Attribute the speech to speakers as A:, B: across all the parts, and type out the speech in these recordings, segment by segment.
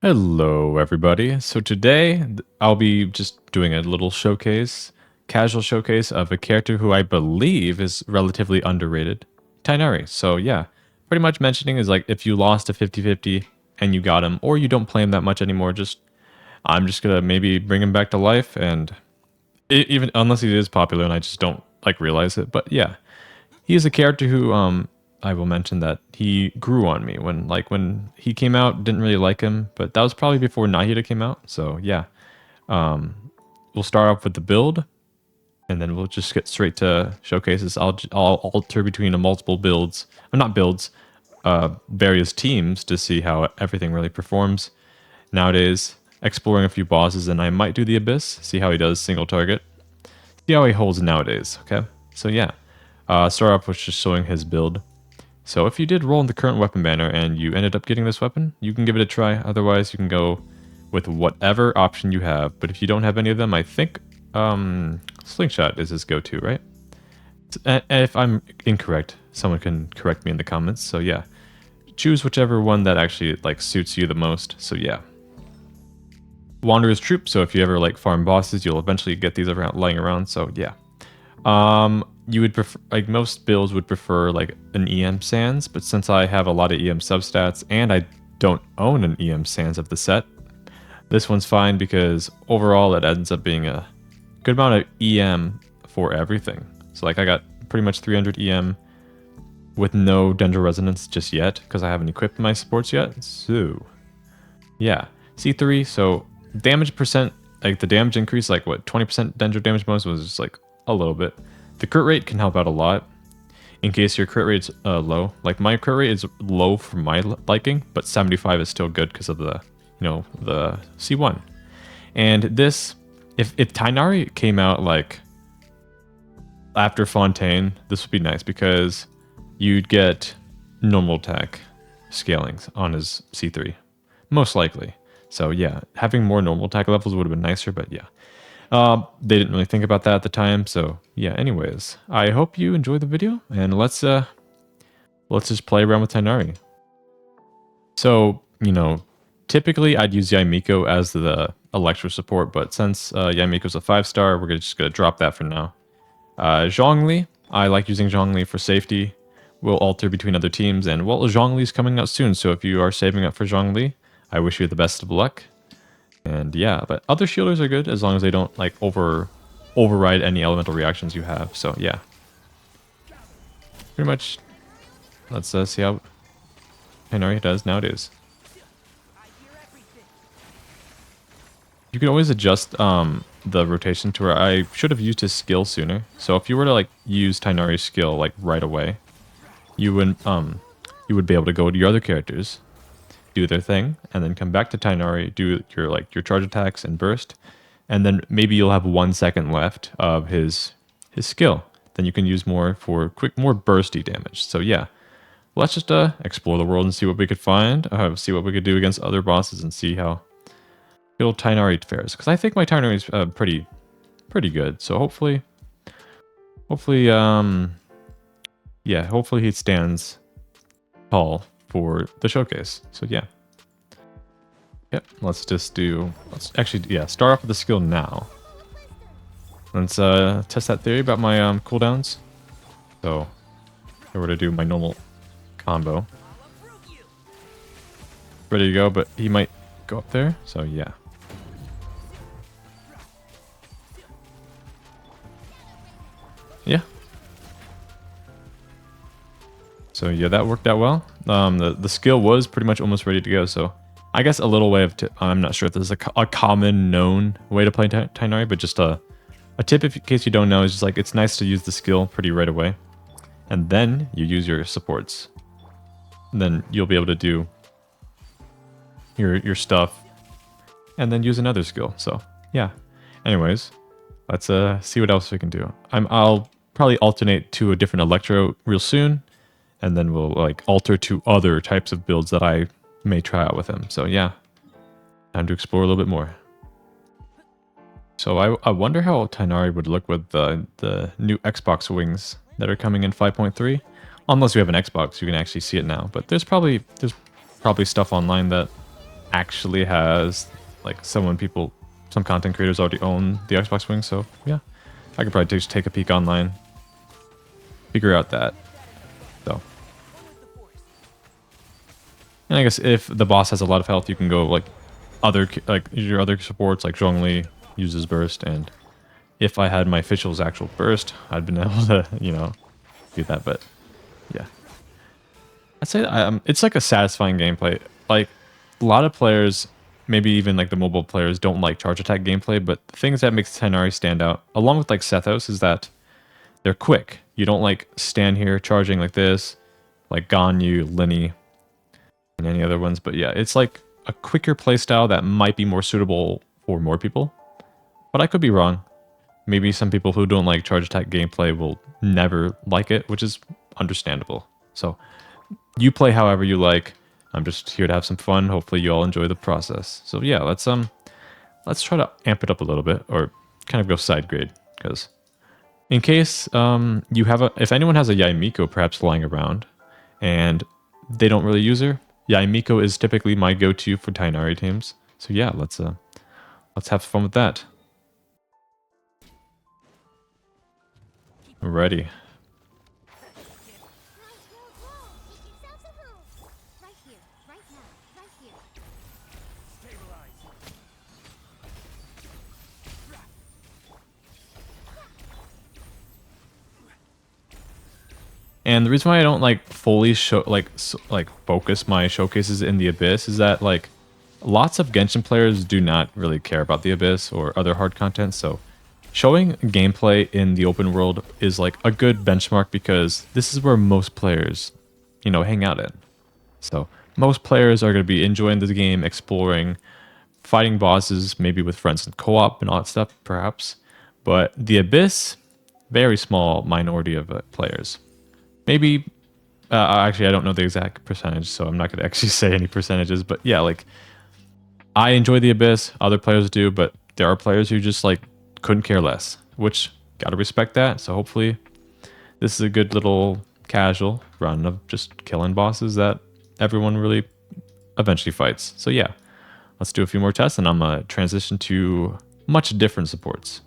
A: Hello, everybody. So today I'll be just doing a little showcase, casual showcase of a character who I believe is relatively underrated, Tighnari. So yeah, pretty much mentioning is like if you lost a 50-50 and you got him, or you don't play him that much anymore, I'm just gonna maybe bring him back to life, and even unless he is popular and I just don't like realize it. But yeah, he is a character who I will mention that he grew on me when he came out. Didn't really like him, but that was probably before Nahida came out. So yeah, we'll start off with the build, and then we'll just get straight to showcases. I'll alter between the multiple builds, not builds, various teams to see how everything really performs nowadays. Exploring a few bosses, and I might do the Abyss, see how he does single target, see how he holds nowadays. Okay, so yeah, start off with just showing his build. So if you did roll in the current weapon banner and you ended up getting this weapon, you can give it a try. Otherwise, you can go with whatever option you have. But if you don't have any of them, I think Slingshot is his go-to, right? And if I'm incorrect, someone can correct me in the comments. So yeah, choose whichever one that actually like suits you the most. So yeah. Wanderer's Troop, so if you ever like farm bosses, you'll eventually get these around lying around. So yeah. You would prefer, like most builds would prefer like an EM Sans, but since I have a lot of EM substats and I don't own an EM Sans of the set, this one's fine because overall it ends up being a good amount of EM for everything. So like I got pretty much 300 EM with no Dendro Resonance just yet because I haven't equipped my supports yet. So yeah, C3, so damage percent, like the damage increase, like what, 20% Dendro damage bonus was just like a little bit. The crit rate can help out a lot in case your crit rate's low. Like my crit rate is low for my liking, but 75 is still good because of the, the C1. And this, if Tighnari came out like after Fontaine, this would be nice because you'd get normal attack scalings on his C3, most likely. So yeah, having more normal attack levels would have been nicer, but yeah. They didn't really think about that at the time, so yeah, anyways. I hope you enjoyed the video, and let's just play around with Tighnari. So, typically I'd use Yaimiko as the Electro support, but since Yaimiko's a 5-star, we're just gonna drop that for now. Zhongli, I like using Zhongli for safety. We'll alter between other teams, and well, Zhongli's coming out soon, so if you are saving up for Zhongli, I wish you the best of luck. And yeah, but other shielders are good as long as they don't like override any elemental reactions you have. So yeah, pretty much. Let's see how Tighnari does nowadays. You can always adjust the rotation to where I should have used his skill sooner. So if you were to like use Tighnari's skill like right away, you would be able to go to your other characters, do their thing, and then come back to Tighnari, do your charge attacks and burst, and then maybe you'll have 1 second left of his skill. Then you can use more for more bursty damage. So yeah, let's just explore the world and see what we could find, see what we could do against other bosses, and see how little Tighnari fares. Because I think my Tighnari is pretty good. So hopefully, yeah, hopefully he stands tall for the showcase. So yeah. Yep, let's actually, yeah, start off with the skill now. Let's test that theory about my cooldowns. So if I were to do my normal combo. Ready to go, but he might go up there, so yeah. Yeah. So yeah, that worked out well. The skill was pretty much almost ready to go, so I guess a little way of I'm not sure if this is a common known way to play Tighnari, but just a tip in case you don't know is just like it's nice to use the skill pretty right away, and then you use your supports, and then you'll be able to do your stuff, and then use another skill. So yeah. Anyways, let's see what else we can do. I'll probably alternate to a different Electro real soon, and then we'll like alter to other types of builds that I may try out with him. So yeah, time to explore a little bit more. So I wonder how Tighnari would look with the new Xbox wings that are coming in 5.3. Unless you have an Xbox, you can actually see it now. But there's probably stuff online that actually has like some content creators already own the Xbox Wing. So yeah, I could probably just take a peek online, figure out that. So, and I guess if the boss has a lot of health, you can go like your other supports like Zhongli uses burst, and if I had my official's actual burst, I'd been able to do that. But yeah, I'd say it's like a satisfying gameplay. Like a lot of players, maybe even like the mobile players, don't like charge attack gameplay, but the things that makes Tighnari stand out, along with like Sethos, is that they're quick. You don't like stand here charging like this, like Ganyu, Linny, and any other ones. But yeah, it's like a quicker playstyle that might be more suitable for more people. But I could be wrong. Maybe some people who don't like charge attack gameplay will never like it, which is understandable. So you play however you like. I'm just here to have some fun. Hopefully you all enjoy the process. So yeah, let's try to amp it up a little bit, or kind of go side grade, because in case if anyone has a Yaimiko perhaps lying around and they don't really use her, Yaimiko is typically my go-to for Tighnari teams. So yeah, let's have fun with that. Alrighty. And the reason why I don't like fully focus my showcases in the Abyss is that like lots of Genshin players do not really care about the Abyss or other hard content. So showing gameplay in the open world is like a good benchmark, because this is where most players, hang out in. So most players are going to be enjoying the game, exploring, fighting bosses, maybe with friends in co-op and all that stuff, perhaps. But the Abyss, very small minority of players. Maybe, actually, I don't know the exact percentage, so I'm not going to actually say any percentages. But yeah, like, I enjoy the Abyss, other players do, but there are players who just, like, couldn't care less, which, gotta respect that. So hopefully, this is a good little casual run of just killing bosses that everyone really eventually fights. So yeah, let's do a few more tests, and I'm going to transition to much different supports.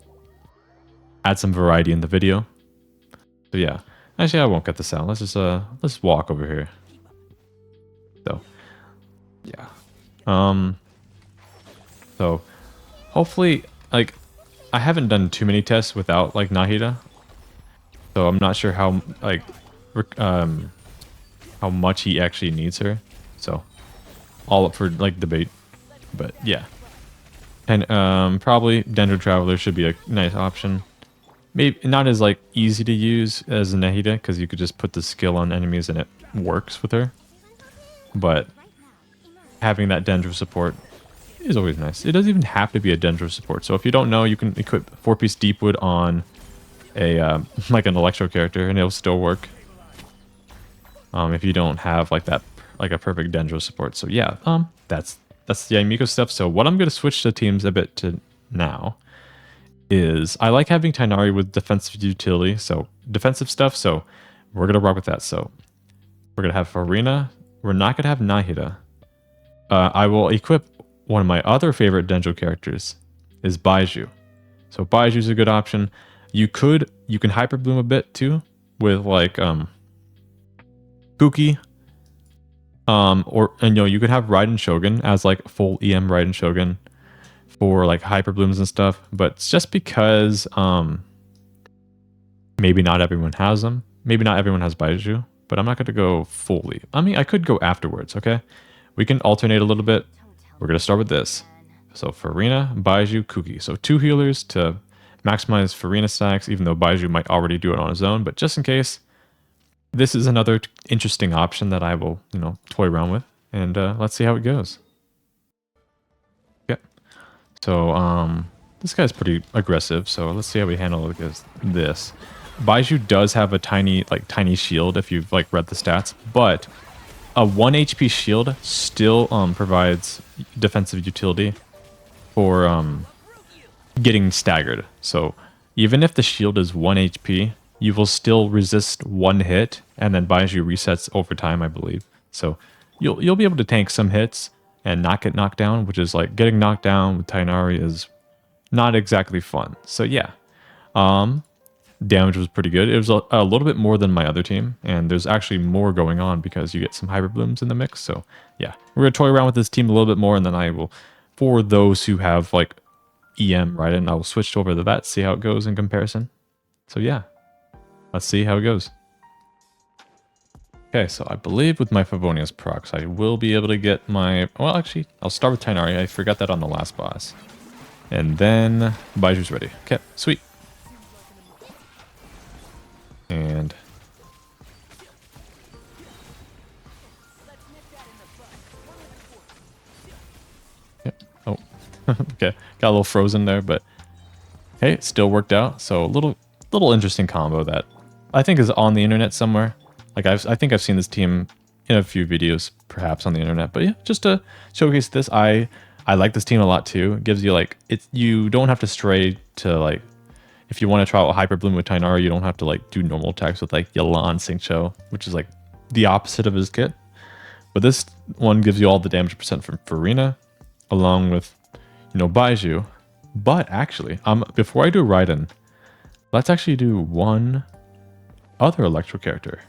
A: Add some variety in the video. So yeah. Actually, I won't get this out. Let's walk over here. So, yeah. So, hopefully, like, I haven't done too many tests without, like, Nahida. So, I'm not sure how much he actually needs her. So, all up for, like, debate. But, yeah. And, probably Dendro Traveler should be a nice option. Maybe not as like easy to use as Nahida, because you could just put the skill on enemies and it works with her. But having that Dendro support is always nice. It doesn't even have to be a Dendro support. So if you don't know, you can equip 4-piece Deepwood on a like an Electro character, and it'll still work. If you don't have like that, like a perfect Dendro support. So yeah, that's the Yaimiko stuff. So what I'm gonna switch the teams a bit to now is I like having Tighnari with defensive utility, so defensive stuff, so we're going to rock with that. So we're going to have Farina. We're not going to have Nahida. I will equip one of my other favorite Dendro characters, is Baizhu. So Baiju's a good option. You can Hyper Bloom a bit too, with like Kuki. You could have Raiden Shogun as like full EM Raiden Shogun for like hyper blooms and stuff, but it's just because maybe not everyone has them. Maybe not everyone has Baizhu, but I'm not going to go fully. I mean, I could go afterwards, okay? We can alternate a little bit. We're going to start with this. So Farina, Baizhu, Kuki. So 2 healers to maximize Farina stacks, even though Baizhu might already do it on his own, but just in case, this is another interesting option that I will, toy around with, and let's see how it goes. So, this guy's pretty aggressive, so let's see how we handle this. Baizhu does have a tiny shield if you've, like, read the stats, but a 1 HP shield still provides defensive utility for getting staggered. So, even if the shield is 1 HP, you will still resist 1 hit, and then Baizhu resets over time, I believe. So, you'll be able to tank some hits, and not get knocked down, which is like getting knocked down with Tighnari is not exactly fun. So yeah, damage was pretty good. It was a little bit more than my other team, and there's actually more going on because you get some hyper blooms in the mix. So yeah, we're gonna toy around with this team a little bit more, and then I will, for those who have like EM right in, I will switch over to that, see how it goes in comparison. So yeah, let's see how it goes. Okay, so I believe with my Favonius procs, I will be able to get my... Well, actually, I'll start with Tighnari. I forgot that on the last boss. And then Baiju's ready. Okay, sweet. And... Yep. Oh, okay. Got a little frozen there, but... Hey, it still worked out. So a little interesting combo that I think is on the internet somewhere. Like I think I've seen this team in a few videos, perhaps on the internet. But yeah, just to showcase this, I like this team a lot too. It gives you like you don't have to stray to like if you want to try out Hyper Bloom with Tighnari, you don't have to like do normal attacks with like Yelan Xingqiu, which is like the opposite of his kit. But this one gives you all the damage percent from Farina, along with Baiju. But actually, before I do Raiden, let's actually do one other Electro character.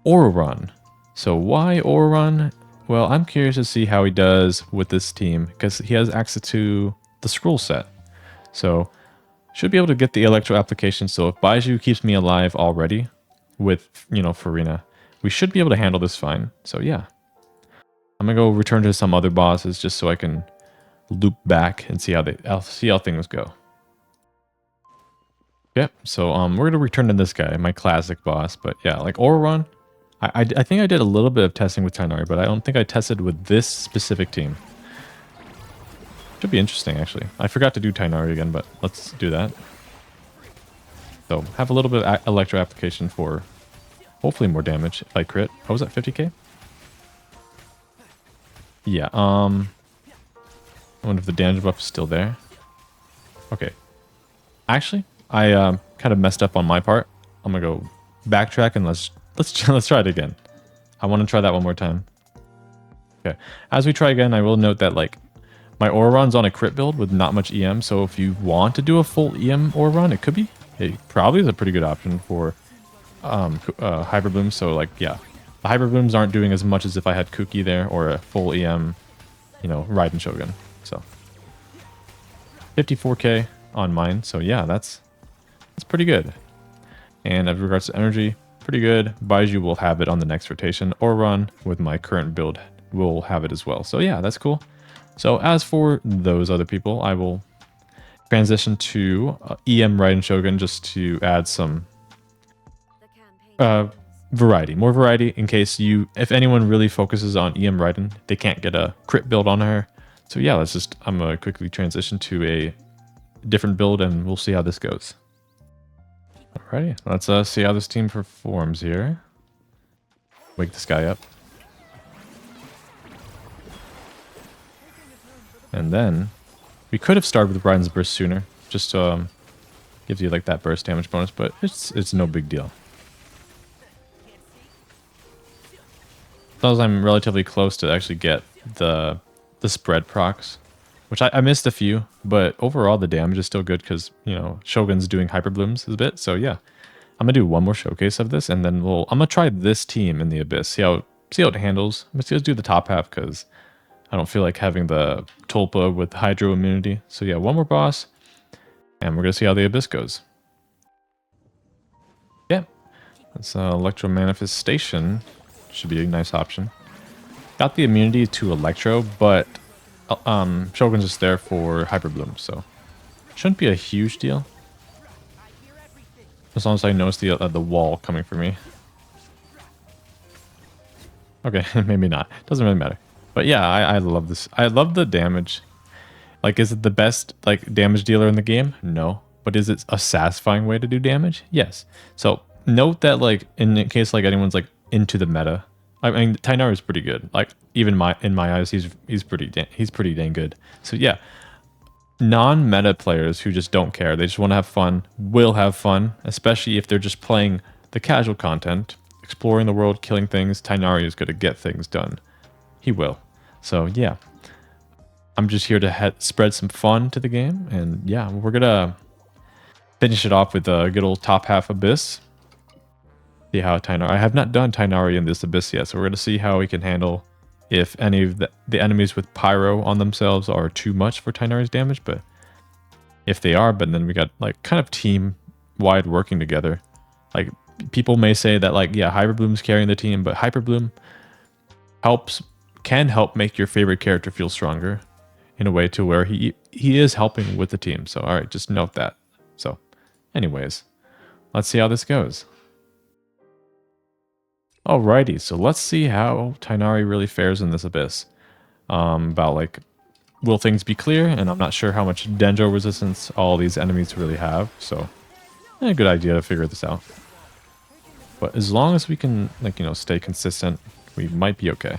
A: Auron. So why Auron? Well, I'm curious to see how he does with this team because he has access to the scroll set. So should be able to get the Electro application. So if Baiju keeps me alive already with, Farina, we should be able to handle this fine. So yeah. I'm going to go return to some other bosses just so I can loop back and see how things go. Yep, so we're going to return to this guy, my classic boss. But yeah, like Auron, I think I did a little bit of testing with Tighnari, but I don't think I tested with this specific team. Should be interesting, actually. I forgot to do Tighnari again, but let's do that. So have a little bit of Electro application for hopefully more damage if I crit. Oh, was that 50k? Yeah, I wonder if the damage buff is still there. Okay. Actually, I kind of messed up on my part. I'm gonna go backtrack and let's try it again. I want to try that one more time. Okay. As we try again, I will note that like my Auron's on a crit build with not much EM, so if you want to do a full EM Auron, it could be. It probably is a pretty good option for Hyper Bloom. So like yeah, the Hyper Blooms aren't doing as much as if I had Kuki there or a full EM, Raiden Shogun. So 54k on mine. So yeah, that's pretty good. And as regards to energy, pretty good. Baiju will have it on the next rotation. Auron with my current build will have it as well. So yeah, that's cool. So as for those other people, I will transition to EM Raiden Shogun just to add some variety. More variety in case if anyone really focuses on EM Raiden, they can't get a crit build on her. So yeah, I'm going to quickly transition to a different build and we'll see how this goes. Alrighty, let's see how this team performs here. Wake this guy up. And then, we could have started with Raiden's Burst sooner, just to gives you like that burst damage bonus, but it's no big deal. As long as I'm relatively close to actually get the spread procs, which I missed a few, but overall the damage is still good because, Shogun's doing Hyper Blooms a bit. So yeah, I'm going to do one more showcase of this and then I'm going to try this team in the Abyss, see how it handles. Let's do the top half because I don't feel like having the Tulpa with Hydro immunity. So yeah, one more boss and we're going to see how the Abyss goes. Yeah, that's Electro Manifestation. Should be a nice option. Got the immunity to Electro, but Shogun's just there for Hyper Bloom, so shouldn't be a huge deal. As long as I notice the wall coming for me. Okay, maybe not. Doesn't really matter. But yeah, I love this. I love the damage. Like, is it the best damage dealer in the game? No. But is it a satisfying way to do damage? Yes. So note that in case anyone's into the meta, I mean Tighnari is pretty good. Like even in my eyes, he's pretty dang good. So yeah, non-meta players who just don't care, they just want to have fun, will have fun, especially if they're just playing the casual content, exploring the world, killing things. Tighnari is going to get things done. He will. So yeah, I'm just here to spread some fun to the game. And yeah, we're going to finish it off with a good old top half Abyss. See how Tighnari... I have not done Tighnari in this Abyss yet, so we're going to see how we can handle if any of the enemies with Pyro on themselves are too much for Tighnari's damage, but if they are, but then we got like kind of team-wide working together. Like people may say that like, yeah, Hyperbloom's carrying the team, but Hyperbloom can help make your favorite character feel stronger in a way to where he is helping with the team. So all right, just note that. So anyways, let's see how this goes. Alrighty, so let's see how Tighnari really fares in this Abyss. About like, will things be clear? And I'm not sure how much Dendro resistance all these enemies really have, so a good idea to figure this out. But as long as we can, like, you know, stay consistent, we might be okay.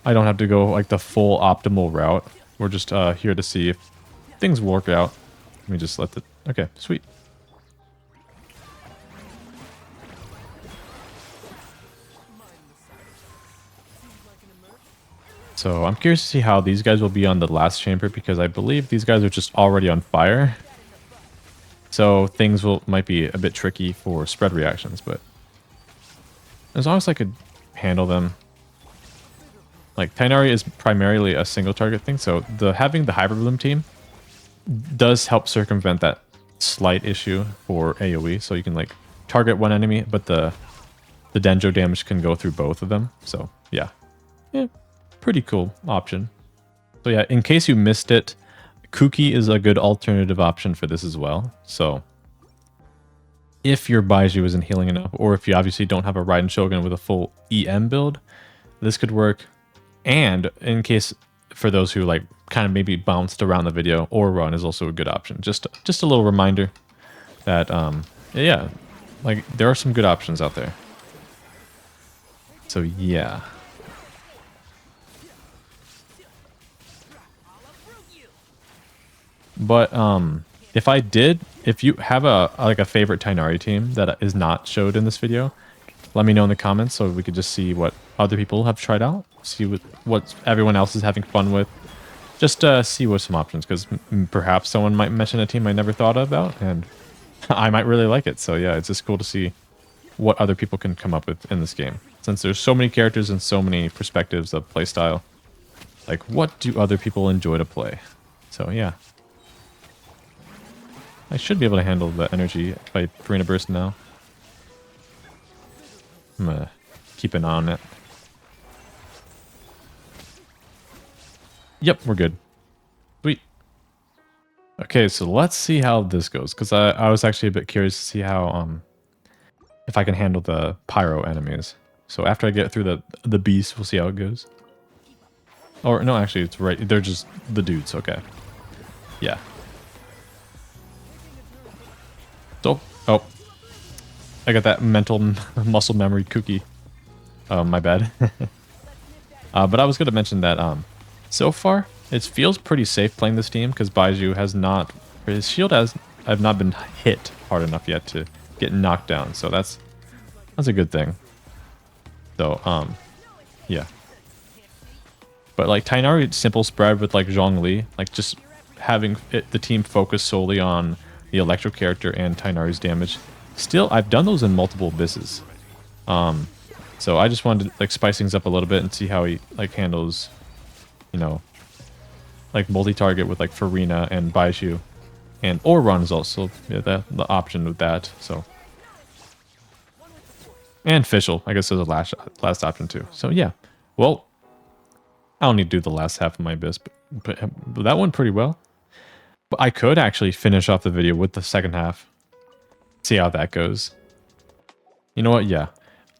A: I don't have to go like the full optimal route. We're just here to see if things work out. Let me just let the... Okay, sweet. So I'm curious to see how these guys will be on the last chamber, because I believe these guys are just already on fire. So things might be a bit tricky for spread reactions, but as long as I could handle them. Like Tighnari is primarily a single target thing, so having the Hyperbloom team does help circumvent that slight issue for AoE. So you can like target one enemy, but the Dendro damage can go through both of them. So yeah. Pretty cool option. So yeah, in case you missed it, Kuki is a good alternative option for this as well. So if your Baiju isn't healing enough, or if you obviously don't have a Raiden Shogun with a full EM build, this could work. And in case for those who like kind of maybe bounced around the video, or Run is also a good option. Just a little reminder that yeah, like there are some good options out there. So yeah. But if you have a favorite Tighnari team that is not showed in this video, let me know in the comments so we could just see what other people have tried out, see what everyone else is having fun with, just see what some options, because perhaps someone might mention a team I never thought about, and I might really like it. So yeah, it's just cool to see what other people can come up with in this game, since there's so many characters and so many perspectives of playstyle. Like, what do other people enjoy to play? So yeah. I should be able to handle the energy by Farina Burst now. I'm gonna keep an eye on it. Yep, we're good. Sweet. Okay, so let's see how this goes, because I was actually a bit curious to see how if I can handle the pyro enemies. So after I get through the beast, we'll see how it goes. Or no, actually, it's right. They're just the dudes. Okay. Yeah. Oh, I got that mental muscle memory cookie. My bad. But I was going to mention that so far it feels pretty safe playing this team, because Baiju has not, his shield I've not been hit hard enough yet to get knocked down. So that's a good thing. So yeah. But like Tighnari simple spread with like Zhongli, like just having the team focus solely on the electro character and Tighnari's damage. Still, I've done those in multiple abysses. So I just wanted to like spice things up a little bit and see how he like handles, you know, like multi-target with like Farina and Baiju. And Run is also the option with that. So, and Fischl, I guess, is a last option too. So yeah, well, I don't need to do the last half of my abyss, but that went pretty well. But I could actually finish off the video with the second half. See how that goes. You know what? Yeah.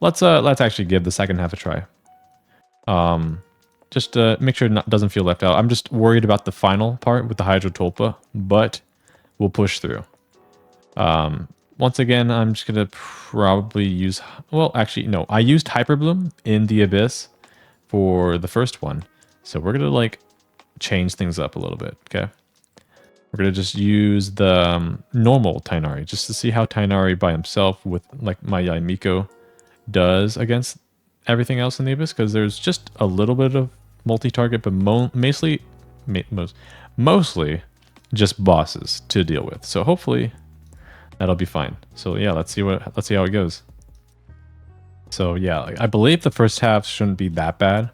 A: Let's actually give the second half a try. Just to make sure it doesn't feel left out. I'm just worried about the final part with the Hydrotolpa, but we'll push through. Once again, I'm just going to probably use... Well, actually, no. I used Hyperbloom in the Abyss for the first one. So we're going to, like, change things up a little bit, okay? We're going to just use the normal Tighnari, just to see how Tighnari by himself with, like, my Yaimiko does against everything else in the Abyss, because there's just a little bit of multi-target, but mostly just bosses to deal with. So hopefully that'll be fine. So yeah, let's see how it goes. So yeah, I believe the first half shouldn't be that bad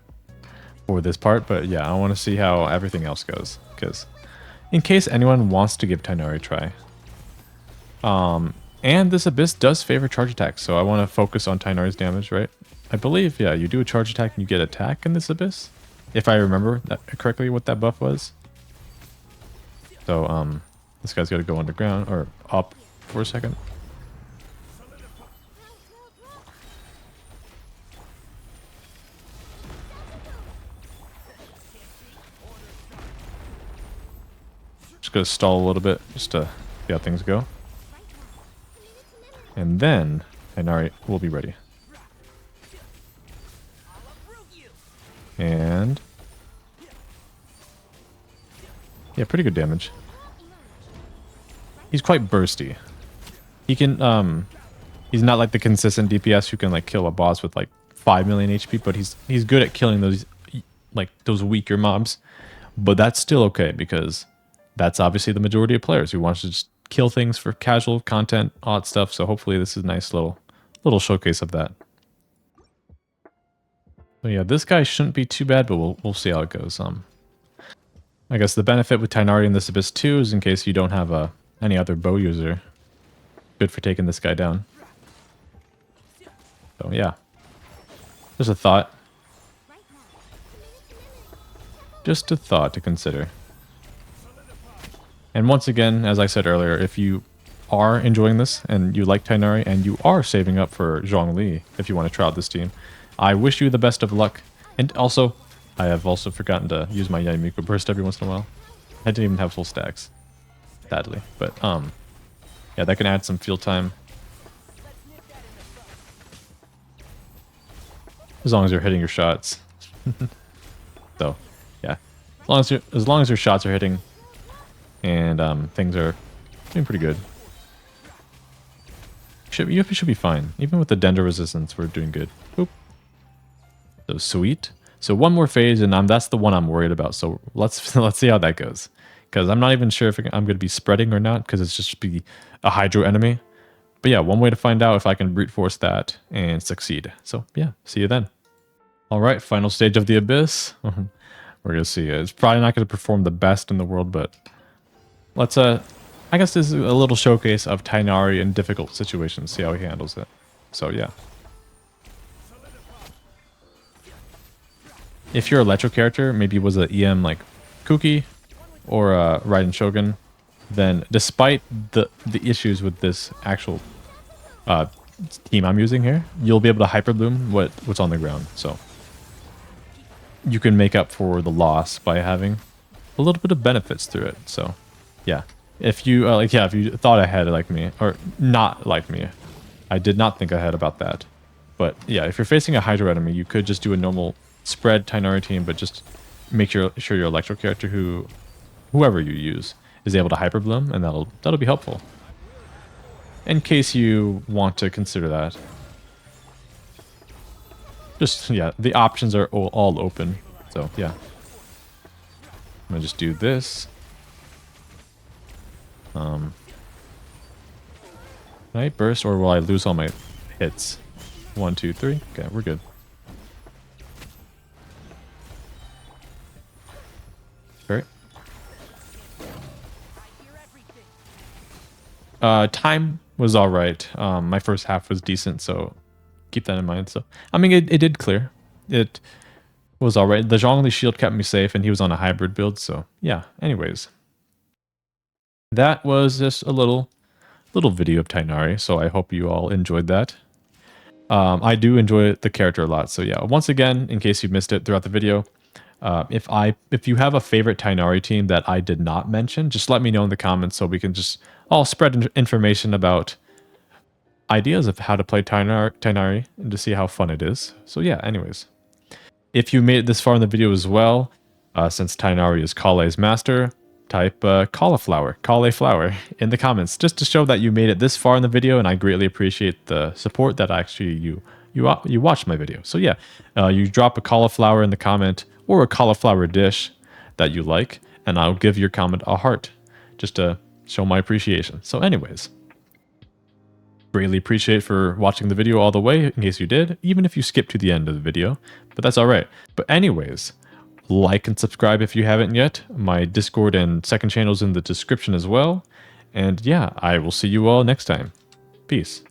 A: for this part, but yeah, I want to see how everything else goes, because in case anyone wants to give Tighnari a try. And this Abyss does favor charge attack, so I want to focus on Tighnari's damage, right? I believe, yeah, you do a charge attack and you get attack in this Abyss, if I remember that correctly what that buff was. So, this guy's got to go underground, or up for a second. Just gonna stall a little bit, just to see how things go. And then, Tighnari will be ready. And yeah, pretty good damage. He's quite bursty. He can he's not like the consistent DPS who can like kill a boss with like 5 million HP, but he's good at killing those like those weaker mobs. But that's still okay, because that's obviously the majority of players who want to just kill things for casual content, all that stuff. So hopefully this is a nice little showcase of that. So yeah, this guy shouldn't be too bad, but we'll see how it goes. I guess the benefit with Tighnari in this Abyss 2 is in case you don't have any other bow user. Good for taking this guy down. So yeah, just a thought. Just a thought to consider. And once again, as I said earlier, if you are enjoying this and you like Tighnari and you are saving up for Zhongli, if you want to try out this team, I wish you the best of luck. And also, I have also forgotten to use my Yaimiko burst every once in a while. I didn't even have full stacks, sadly. But yeah, that can add some field time. As long as you're hitting your shots. So, yeah, as long as your shots are hitting, and things are doing pretty good. You should be fine. Even with the Dendro resistance, we're doing good. Oop. So sweet. So one more phase, and that's the one I'm worried about. So let's see how that goes, because I'm not even sure if I'm going to be spreading or not, because it's just be a Hydro enemy. But yeah, one way to find out if I can brute force that and succeed. So yeah, see you then. All right, final stage of the Abyss. We're going to see. It's probably not going to perform the best in the world, but let's I guess this is a little showcase of Tighnari in difficult situations. See how he handles it. So yeah. If your Electro character maybe was an EM like Kuki or a Raiden Shogun, then despite the issues with this actual team I'm using here, you'll be able to Hyper Bloom what's on the ground. So you can make up for the loss by having a little bit of benefits through it. So yeah, if you if you thought ahead like me, or not like me, I did not think ahead about that. But yeah, if you're facing a Hydro enemy, you could just do a normal spread Tighnari team, but just make sure your Electro character, whoever you use, is able to Hyper Bloom, and that'll be helpful. In case you want to consider that. Just, yeah, the options are all open. So, yeah. I'm gonna just do this. Can I burst, or will I lose all my hits? 1, 2, 3. Okay, we're good. Great. Time was alright. My first half was decent, so keep that in mind. So, I mean, it did clear. It was alright. The Zhongli shield kept me safe, and he was on a hybrid build, so yeah. Anyways. That was just a little video of Tighnari, so I hope you all enjoyed that. I do enjoy the character a lot, so yeah. Once again, in case you missed it throughout the video, if you have a favorite Tighnari team that I did not mention, just let me know in the comments so we can just all spread information about ideas of how to play Tighnari and to see how fun it is. So yeah, anyways. If you made it this far in the video as well, since Tighnari is Kale's master, type cauliflower in the comments, just to show that you made it this far in the video, and I greatly appreciate the support that actually you you watched my video. So yeah, you drop a cauliflower in the comment or a cauliflower dish that you like, and I'll give your comment a heart just to show my appreciation. So anyways, greatly appreciate for watching the video all the way in case you did, even if you skipped to the end of the video, but that's all right. But anyways, like and subscribe if you haven't yet. My Discord and second channel is in the description as well. And yeah, I will see you all next time. Peace.